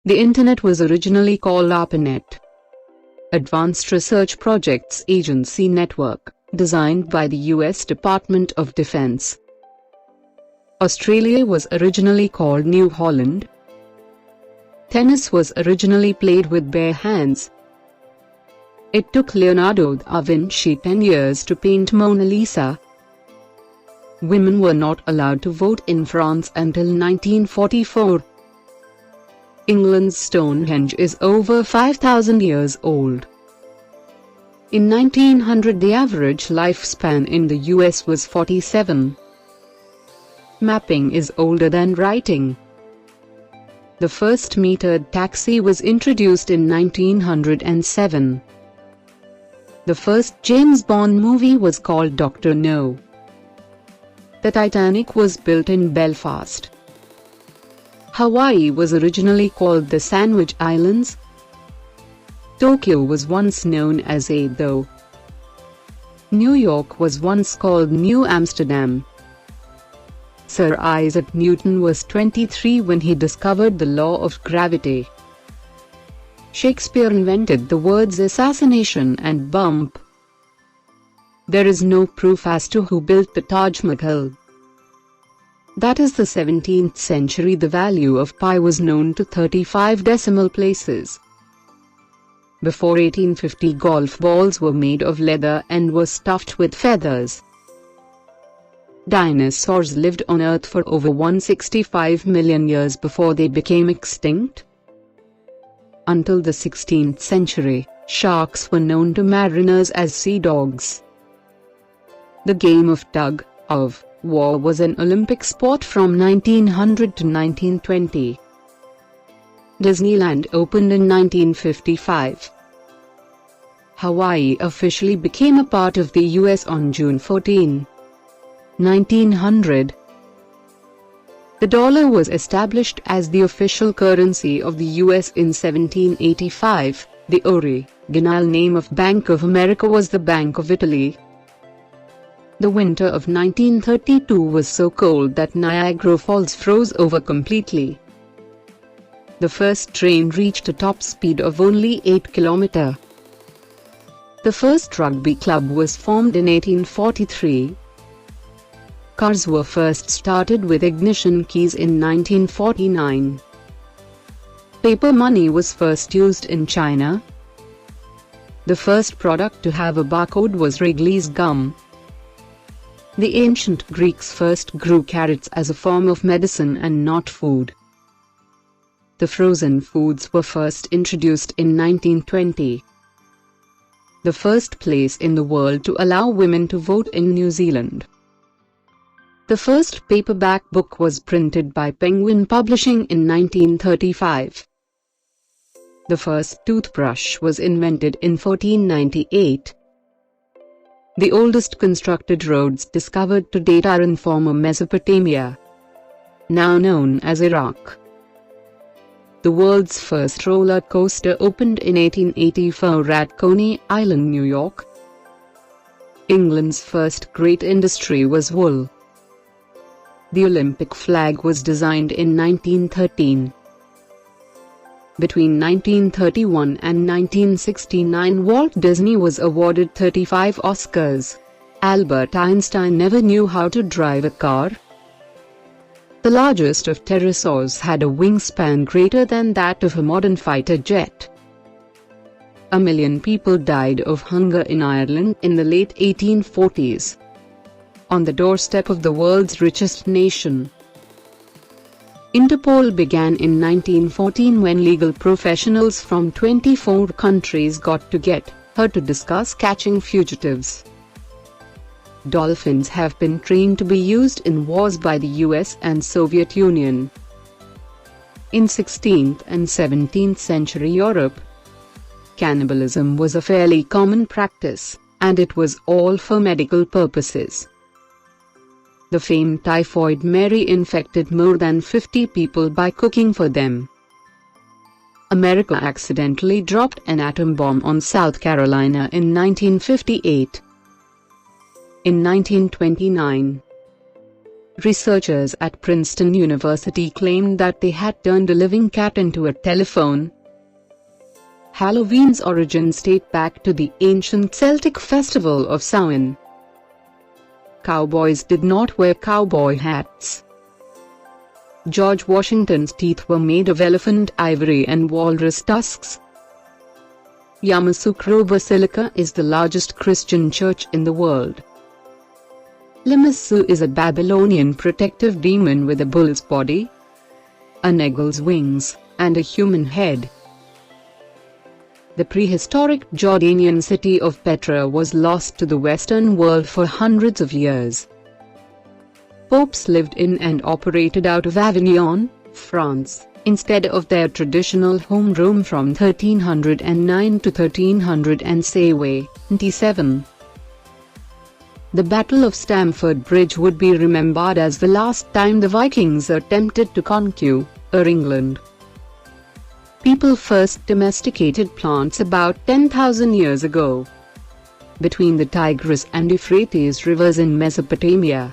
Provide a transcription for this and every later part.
The Internet was originally called ARPANET. Advanced Research Projects Agency Network, designed by the U.S. Department of Defense. Australia was originally called New Holland. Tennis was originally played with bare hands. It took Leonardo da Vinci 10 years to paint Mona Lisa. Women were not allowed to vote in France until 1944. England's Stonehenge is over 5,000 years old. In 1900, the average lifespan in the US was 47. Mapping is older than writing. The first metered taxi was introduced in 1907. The first James Bond movie was called Dr. No. The Titanic was built in Belfast. Hawaii was originally called the Sandwich Islands. Tokyo was once known as Edo. New York was once called New Amsterdam. Sir Isaac Newton was 23 when he discovered the law of gravity. Shakespeare invented the words assassination and bump. There is no proof as to who built the Taj Mahal. That is the 17th century. The value of pi was known to 35 decimal places. Before 1850, golf balls were made of leather and were stuffed with feathers. Dinosaurs lived on Earth for over 165 million years before they became extinct. Until the 16th century, sharks were known to mariners as sea dogs. The game of tug-of-war was an Olympic sport from 1900 to 1920. Disneyland opened in 1955. Hawaii officially became a part of the US on June 14, 1900. The dollar was established as the official currency of the US in 1785. The original name of Bank of America was the Bank of Italy. The winter of 1932 was so cold that Niagara Falls froze over completely. The first train reached a top speed of only 8 km. The first rugby club was formed in 1843. Cars were first started with ignition keys in 1949. Paper money was first used in China. The first product to have a barcode was Wrigley's gum. The ancient Greeks first grew carrots as a form of medicine and not food. The frozen foods were first introduced in 1920. The first place in the world to allow women to vote in New Zealand. The first paperback book was printed by Penguin Publishing in 1935. The first toothbrush was invented in 1498. The oldest constructed roads discovered to date are in former Mesopotamia, now known as Iraq. The world's first roller coaster opened in 1884 at Coney Island, New York. England's first great industry was wool. The Olympic flag was designed in 1913. Between 1931 and 1969, Walt Disney was awarded 35 Oscars. Albert Einstein never knew how to drive a car. The largest of pterosaurs had a wingspan greater than that of a modern fighter jet. 1 million people died of hunger in Ireland in the late 1840s. On the doorstep of the world's richest nation. Interpol began in 1914 when legal professionals from 24 countries got together to discuss catching fugitives. Dolphins have been trained to be used in wars by the US and Soviet Union. In 16th and 17th century Europe, cannibalism was a fairly common practice, and it was all for medical purposes. The famed Typhoid Mary infected more than 50 people by cooking for them. America accidentally dropped an atom bomb on South Carolina in 1958. In 1929, Researchers at Princeton University claimed that they had turned a living cat into a telephone. Halloween's origins date back to the ancient Celtic festival of Samhain. Cowboys did not wear cowboy hats. George Washington's teeth were made of elephant ivory and walrus tusks. Yamoussoukro Basilica is the largest Christian church in the world. Lamassu is a Babylonian protective demon with a bull's body, an eagle's wings, and a human head. The prehistoric Jordanian city of Petra was lost to the Western world for hundreds of years. Popes lived in and operated out of Avignon, France, instead of their traditional home Rome from 1309 to 1397. The Battle of Stamford Bridge would be remembered as the last time the Vikings attempted to conquer England. People first domesticated plants about 10,000 years ago, between the Tigris and Euphrates rivers in Mesopotamia.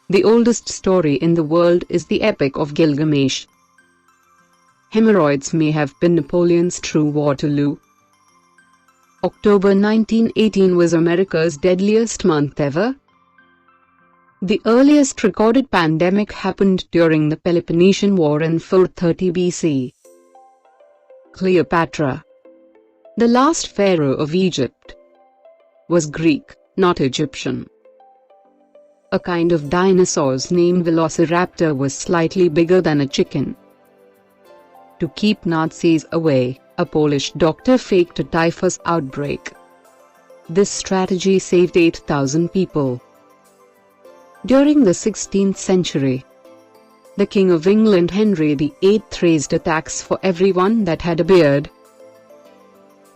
The oldest story in the world is the Epic of Gilgamesh. Hemorrhoids may have been Napoleon's true Waterloo. October 1918 was America's deadliest month ever. The earliest recorded pandemic happened during the Peloponnesian War in 430 BC. Cleopatra, the last pharaoh of Egypt, was Greek, not Egyptian. A kind of dinosaurs named Velociraptor was slightly bigger than a chicken. To keep Nazis away, a Polish doctor faked a typhus outbreak. This strategy saved 8,000 people. During the 16th century, the King of England Henry VIII raised a tax for everyone that had a beard.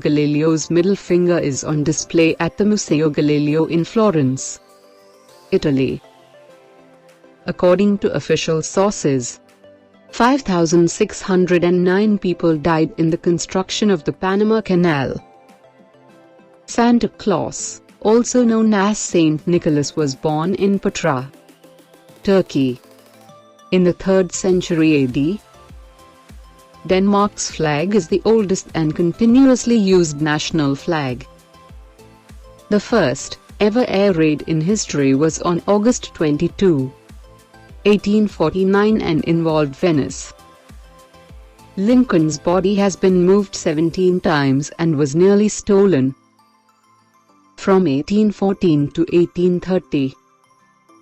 Galileo's middle finger is on display at the Museo Galileo in Florence, Italy. According to official sources, 5,609 people died in the construction of the Panama Canal. Santa Claus, also known as Saint Nicholas, was born in Petra, Turkey, in the 3rd century AD. Denmark's flag is the oldest and continuously used national flag. The first ever air raid in history was on August 22, 1849 and involved Venice. Lincoln's body has been moved 17 times and was nearly stolen. From 1814 to 1830,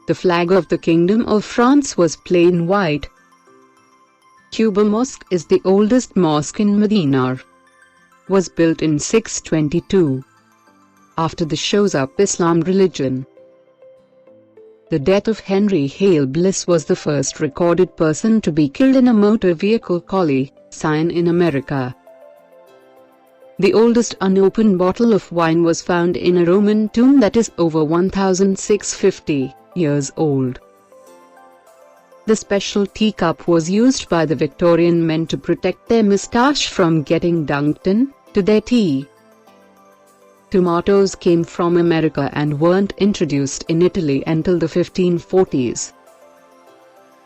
the flag of the Kingdom of France was plain white. Quba Mosque is the oldest mosque in Medina. Was built in 622, after the shows up Islam religion. The death of Henry Hale Bliss was the first recorded person to be killed in a motor vehicle sign in America. The oldest unopened bottle of wine was found in a Roman tomb that is over 1,650 years old. The special teacup was used by the Victorian men to protect their moustache from getting dunked into their tea. Tomatoes came from America and weren't introduced in Italy until the 1540s.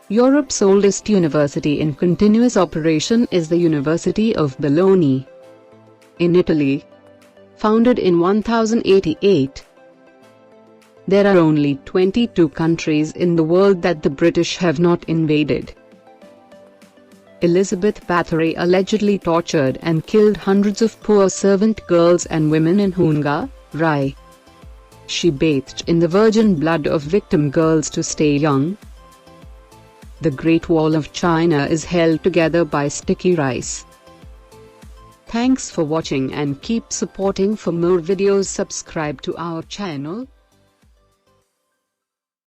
Europe's oldest university in continuous operation is the University of Bologna, in Italy, founded in 1088. There are only 22 countries in the world that the British have not invaded. Elizabeth Bathory allegedly tortured and killed hundreds of poor servant girls and women in Hungary. She bathed in the virgin blood of victim girls to stay young. The Great Wall of China is held together by sticky rice. Thanks for watching and keep supporting. For more videos, subscribe to our channel.